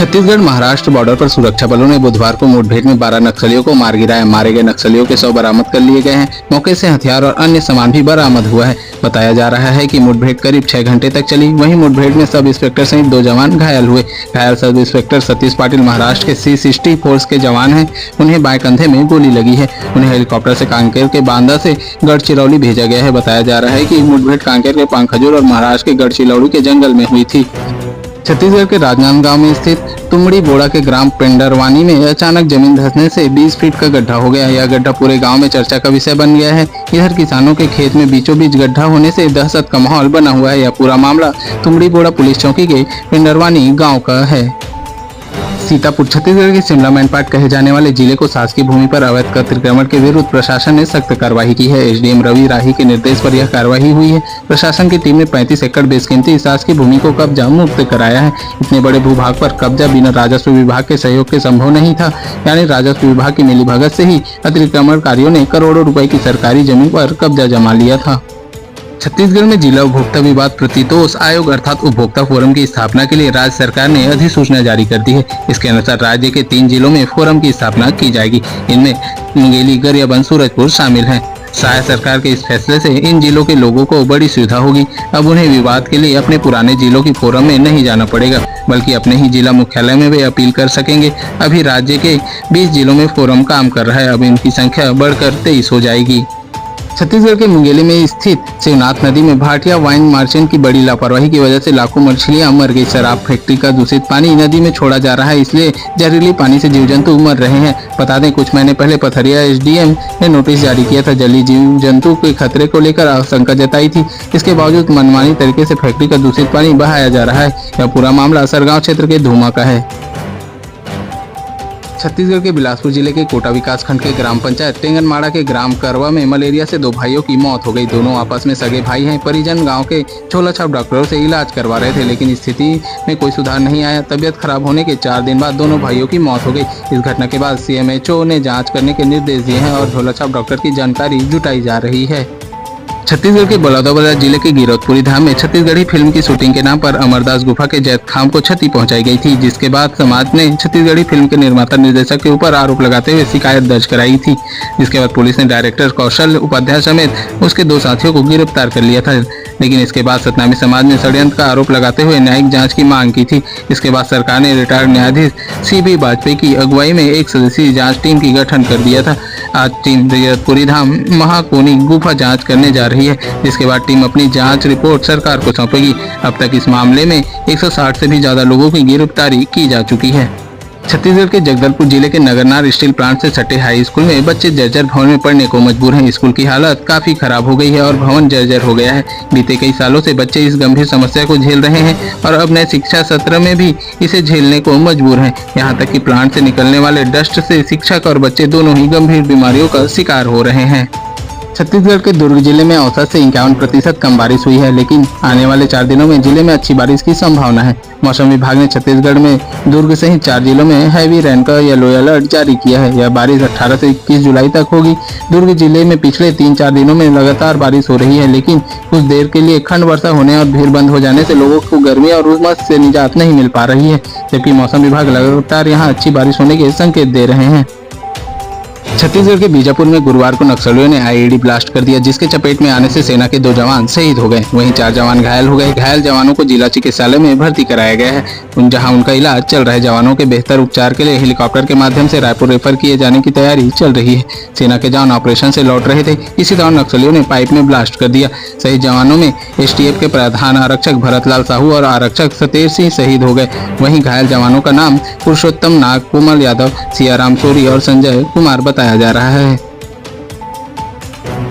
Chhattisgarh Maharashtra border पर सुरक्षा बलों ने बुधवार को मुठभेड़ में 12 नक्सलियों को मार गिराया। मारे गए नक्सलियों के शव बरामद कर लिए गए हैं। मौके से हथियार और अन्य सामान भी बरामद हुआ है। बताया जा रहा है कि मुठभेड़ करीब 6 घंटे तक चली। वहीं मुठभेड़ में सब इंस्पेक्टर सहित 2 जवान घायल हुए। घायल सब इंस्पेक्टर सतीश पाटिल महाराष्ट्र के C60 फोर्स के जवान हैं। उन्हें बाएं कंधे में गोली लगी है। उन्हें हेलीकॉप्टर से कांकेर के बांदा से गढ़चिरौली भेजा गया है। बताया जा रहा है कि मुठभेड़ कांकेर के पांखजूर और महाराष्ट्र के गढ़चिरौली के जंगल में हुई थी। छत्तीसगढ़ के राजनांदगांव में स्थित तुमड़ी बोड़ा के ग्राम पेंडरवानी में अचानक जमीन धंसने से 20 फीट का गड्ढा हो गया। यह गड्ढा पूरे गांव में चर्चा का विषय बन गया है। इधर किसानों के खेत में बीचों बीच गड्ढा होने से दहशत का माहौल बना हुआ है। यह पूरा मामला तुमड़ी बोड़ा पुलिस चौकी के पेंडरवानी गाँव का है। सीतापुर छत्तीसगढ़ के शिमला मैनपाट कहे जाने वाले जिले को शासकीय भूमि पर अवैध अतिक्रमण के विरुद्ध प्रशासन ने सख्त कार्रवाई की है। एसडीएम रवि राही के निर्देश पर यह कार्रवाई हुई है। प्रशासन की टीम ने 35 एकड़ बेशकीमती शासकीय भूमि को कब्जा मुक्त कराया है। इतने बड़े भूभाग पर कब्जा बिना राजस्व विभाग के सहयोग के संभव नहीं था। यानी राजस्व विभाग की मिलीभगत से ही अतिक्रमणकारियों ने करोड़ों रुपए की सरकारी जमीन पर कब्जा जमा लिया था। छत्तीसगढ़ में जिला उपभोक्ता विवाद प्रतितोष आयोग अर्थात उपभोक्ता फोरम की स्थापना के लिए राज्य सरकार ने अधिसूचना जारी कर दी है। इसके अनुसार राज्य के 3 जिलों में फोरम की स्थापना की जाएगी। इनमें मुंगेली, गरियाबंद, सूरजपुर शामिल हैं। शायद सरकार के इस फैसले से इन जिलों के लोगों को बड़ी सुविधा होगी। अब उन्हें विवाद के लिए अपने पुराने जिलों की फोरम में नहीं जाना पड़ेगा, बल्कि अपने ही जिला मुख्यालय में वे अपील कर सकेंगे। अभी राज्य के 20 जिलों में फोरम काम कर रहा है। अब इनकी संख्या बढ़कर 23 हो जाएगी। छत्तीसगढ़ के मुंगेली में स्थित शिवनाथ नदी में भाटिया वाइन मार्चेंट की बड़ी लापरवाही की वजह से लाखों मछलियां मर गई। शराब फैक्ट्री का दूषित पानी नदी में छोड़ा जा रहा है, इसलिए जहरीली पानी से जीव जंतु मर रहे हैं। बता दें, कुछ महीने पहले पथरिया एसडीएम ने नोटिस जारी किया था। जलीय जीव जंतु के खतरे को लेकर आशंका जताई थी। इसके बावजूद मनमानी तरीके से फैक्ट्री का दूषित पानी बहाया जा रहा है। यह पूरा मामला सरगांव क्षेत्र के धूमा का है। छत्तीसगढ़ के बिलासपुर जिले के कोटा विकास खंड के ग्राम पंचायत टेंगनमाड़ा के ग्राम करवा में मलेरिया से 2 भाइयों की मौत हो गई। दोनों आपस में सगे भाई हैं। परिजन गांव के झोलाछाप डॉक्टरों से इलाज करवा रहे थे, लेकिन स्थिति में कोई सुधार नहीं आया। तबियत खराब होने के 4 दिन बाद दोनों भाइयों की मौत हो गई। इस घटना के बाद CMHO ने जाँच करने के निर्देश दिए हैं और झोलाछाप डॉक्टर की जानकारी जुटाई जा रही है। छत्तीसगढ़ के बलौदाबाजार जिले के गिरौदपुरी धाम में छत्तीसगढ़ी फिल्म की शूटिंग के नाम पर अमरदास गुफा के जैत खाम को क्षति पहुंचाई गई थी, जिसके बाद समाज ने छत्तीसगढ़ी फिल्म के निर्माता निर्देशक के ऊपर आरोप लगाते हुए शिकायत दर्ज कराई थी। जिसके बाद पुलिस ने डायरेक्टर कौशल उपाध्याय समेत उसके 2 साथियों को गिरफ्तार कर लिया था, लेकिन इसके बाद सतनामी समाज ने षड्यंत्र का आरोप लगाते हुए न्यायिक जाँच की मांग की थी। इसके बाद सरकार ने रिटायर्ड न्यायाधीश CB वाजपेयी की अगुवाई में एक सदस्यीय जाँच टीम की गठन कर दिया था। आज टीम गिरौदपुरी धाम महाकोनी गुफा जाँच करने जा रही है, जिसके बाद टीम अपनी जांच रिपोर्ट सरकार को सौंपेगी। अब तक इस मामले में 160 से भी ज्यादा लोगों की गिरफ्तारी की जा चुकी है। छत्तीसगढ़ के जगदलपुर जिले के नगरनार स्टील प्लांट से सटे हाई स्कूल में बच्चे जर्जर भवन में पढ़ने को मजबूर हैं। स्कूल की हालत काफी खराब हो गई है और भवन जर्जर हो गया है। बीते कई सालों से बच्चे इस गंभीर समस्या को झेल रहे हैं और अब नए शिक्षा सत्र में भी इसे झेलने को मजबूर हैं। यहाँ तक कि प्लांट से निकलने वाले डस्ट से शिक्षक और बच्चे दोनों ही गंभीर बीमारियों का शिकार हो रहे हैं। छत्तीसगढ़ के दुर्ग जिले में औसत से 51% कम बारिश हुई है, लेकिन आने वाले 4 दिनों में जिले में अच्छी बारिश की संभावना है। मौसम विभाग ने छत्तीसगढ़ में दुर्ग सहित 4 जिलों में हैवी रेन का येलो अलर्ट जारी किया है। यह बारिश 18 से 21 जुलाई तक होगी। दुर्ग जिले में पिछले 3-4 दिनों में लगातार बारिश हो रही है, लेकिन कुछ देर के लिए खंड वर्षा होने और भीड़ बंद हो जाने से लोगों को गर्मी और उमस से निजात नहीं मिल पा रही है, जबकि मौसम विभाग लगातार यहाँ अच्छी बारिश होने के संकेत दे रहे हैं। छत्तीसगढ़ के बीजापुर में गुरुवार को नक्सलियों ने IED ब्लास्ट कर दिया, जिसके चपेट में आने से सेना के 2 जवान शहीद हो गए। वहीं 4 जवान घायल हो गए। घायल जवानों को जिला चिकित्सालय में भर्ती कराया गया है, जहां उनका इलाज चल रहा है। जवानों के बेहतर उपचार के लिए हेलीकॉप्टर के माध्यम से रायपुर रेफर किए जाने की तैयारी चल रही है। सेना के जवान ऑपरेशन से लौट रहे थे, इसी दौरान नक्सलियों ने पाइप में ब्लास्ट कर दिया। शहीद जवानों में STF के प्रधान आरक्षक भरतलाल साहू और आरक्षक सतेर सिंह शहीद हो गए। वहीं घायल जवानों का नाम पुरुषोत्तम नाग, कोमल यादव, सियाराम सोरी और संजय कुमार बताया जा रहा है।